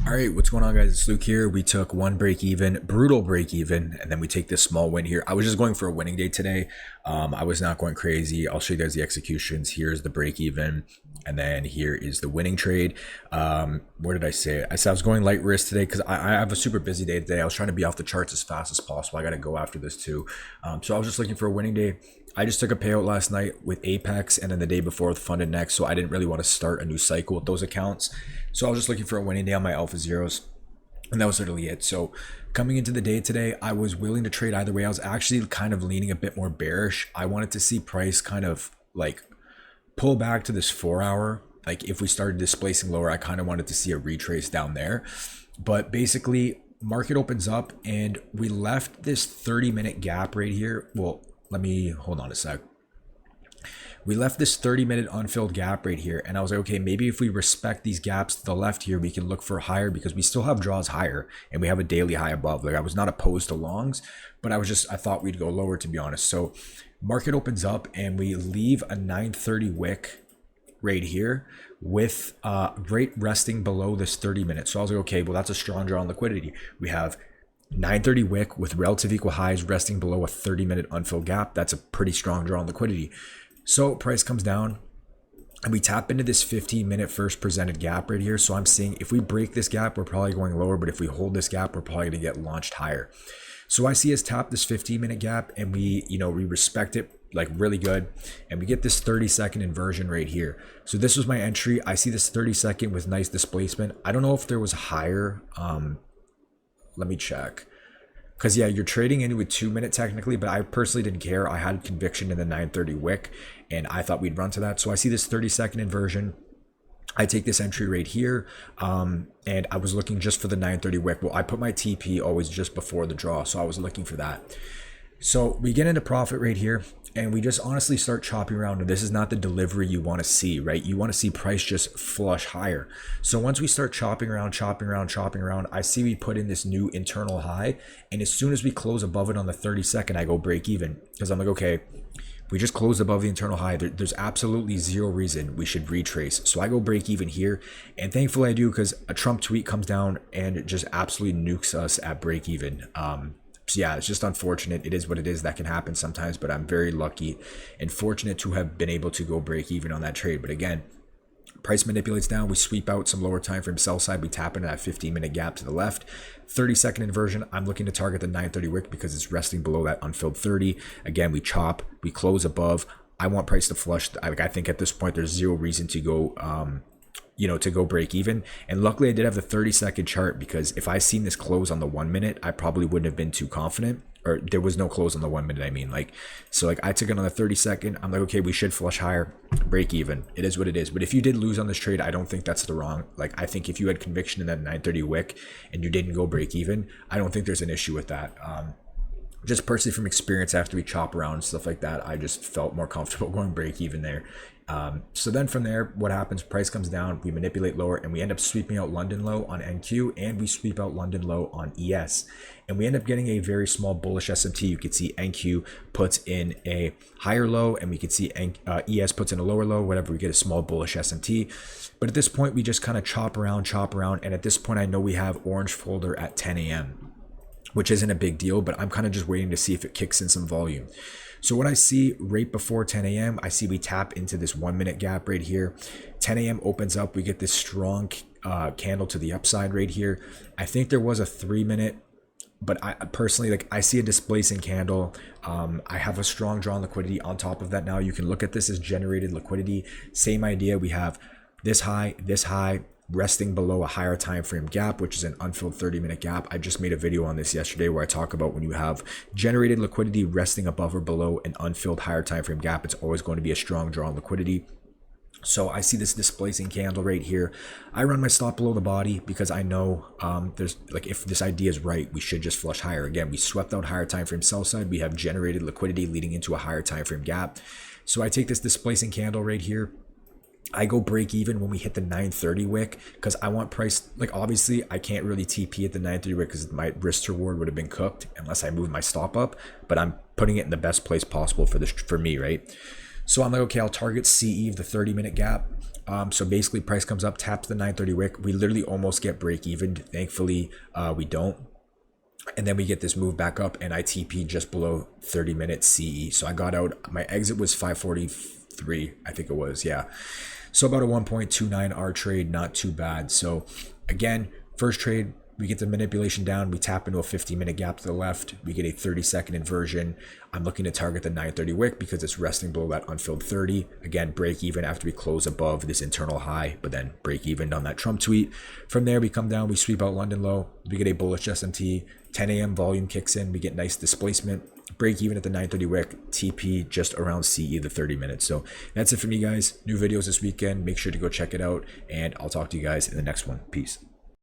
All right, what's going on, guys? It's Luke here. We took one break even, brutal break even, and then we take this small win here. I was just going for a winning day today. I was not going crazy. I'll show you guys the executions. Here's the break even, and then here is the winning trade. Where did I say it? I said I was going light risk today because I have a super busy day today. I was trying to be off the charts as fast as possible. I got to go after this too. So I was just looking for a winning day. I just took a payout last night with Apex and then the day before with Funded Next, so I didn't really want to start a new cycle with those accounts. So I was just looking for a winning day on my Alpha Zeros, and that was literally it. So coming into the day today, I was willing to trade either way. I was actually kind of leaning a bit more bearish. I wanted to see price kind of like pull back to this 4 hour. Like if we started displacing lower, I kind of wanted to see a retrace down there. But basically, market opens up and we left this 30-minute gap right here. Well, let me hold on a sec. We left this 30-minute unfilled gap right here, and I was like, okay, maybe if we respect these gaps to the left here, we can look for higher because we still have draws higher and we have a daily high above. Like I was not opposed to longs, but I thought we'd go lower, to be honest. So market opens up and we leave a 930 wick right here with rate resting below this 30 minutes. So I was like, okay, well, that's a strong draw on liquidity. We have 930 wick with relative equal highs resting below a 30-minute unfilled gap. That's a pretty strong draw on liquidity. So price comes down and we tap into this 15-minute first presented gap right here. So I'm seeing if we break this gap, we're probably going lower, but if we hold this gap, we're probably going to get launched higher. So I see us tap this 15-minute gap and we respect it like really good, and we get this 30-second inversion right here. So this was my entry. I see this 30-second with nice displacement. I don't know if there was higher. Let me check. Because yeah, you're trading into a 2-minute technically, but I personally didn't care. I had conviction in the 930 wick and I thought we'd run to that. So I see this 30-second inversion. I take this entry right here, and I was looking just for the 930 wick. Well, I put my TP always just before the draw, so I was looking for that. So we get into profit right here and we just honestly start chopping around, and this is not the delivery you want to see, right? You want to see price just flush higher. So once we start chopping around, I see we put in this new internal high, and as soon as we close above it on the 30-second, I go break even because I'm like, okay, we just closed above the internal high. There's absolutely zero reason we should retrace. So I go break even here, and thankfully I do because a Trump tweet comes down and it just absolutely nukes us at break even. So yeah, it's just unfortunate. It is what it is. That can happen sometimes, but I'm very lucky and fortunate to have been able to go break even on that trade. But again, price manipulates down. We sweep out some lower time frame sell side. We tap into that 15-minute gap to the left. 30-second inversion. I'm looking to target the 930 wick because it's resting below that unfilled 30. Again, we chop. We close above. I want price to flush. I think at this point there's zero reason to go to go break even. And luckily I did have the 30-second chart, because if I seen this close on the 1 minute, I probably wouldn't have been too confident, or there was no close on the 1 minute. I mean, so I took it on the 30-second. I'm like, okay, we should flush higher, break even. It is what it is. But if you did lose on this trade, I don't think that's the wrong. I think if you had conviction in that 930 wick and you didn't go break even, I don't think there's an issue with that. Just personally from experience, after we chop around and stuff like that, I just felt more comfortable going break even there. So then from there, what happens? Price comes down, we manipulate lower, and we end up sweeping out London low on NQ, and we sweep out London low on ES, and we end up getting a very small bullish SMT. You could see NQ puts in a higher low, and we could see ES puts in a lower low. Whatever, we get a small bullish SMT. But at this point, we just kind of chop around, and at this point, I know we have orange folder at 10 a.m. which isn't a big deal, but I'm kind of just waiting to see if it kicks in some volume. So what I see right before 10 a.m., I see we tap into this 1 minute gap right here. 10 a.m. opens up, we get this strong candle to the upside right here. I think there was a 3 minute, but I personally, I see a displacing candle. I have a strong draw on liquidity on top of that. Now you can look at this as generated liquidity. Same idea. We have this high, resting below a higher time frame gap, which is an unfilled 30-minute gap. I just made a video on this yesterday where I talk about when you have generated liquidity resting above or below an unfilled higher time frame gap, it's always going to be a strong draw on liquidity. So I see this displacing candle right here. I run my stop below the body because I know there's if this idea is right, we should just flush higher. Again, we swept out higher time frame sell side. We have generated liquidity leading into a higher time frame gap. So I take this displacing candle right here. I go break even when we hit the 930 wick because I want price. Obviously I can't really TP at the 930 wick because my risk to reward would have been cooked unless I move my stop up, but I'm putting it in the best place possible for me, right? So I'm like, okay, I'll target CE, the 30-minute gap. So basically price comes up, taps the 930 wick. We literally almost get break even. Thankfully, we don't. And then we get this move back up and I TP just below 30 minutes CE. So I got out, my exit was 543, I think it was, yeah. So about a 1.29 R trade, not too bad. So again, first trade, we get the manipulation down, we tap into a 15-minute gap to the left, we get a 30-second inversion. I'm looking to target the 930 wick because it's resting below that unfilled 30. Again, break even after we close above this internal high, but then break even on that Trump tweet. From there, we come down, we sweep out London low, we get a bullish SMT, 10 a.m. volume kicks in, we get nice displacement, break even at the 930 wick, TP just around CE the 30 minutes. So that's it for me, guys. New videos this weekend. Make sure to go check it out, and I'll talk to you guys in the next one. Peace.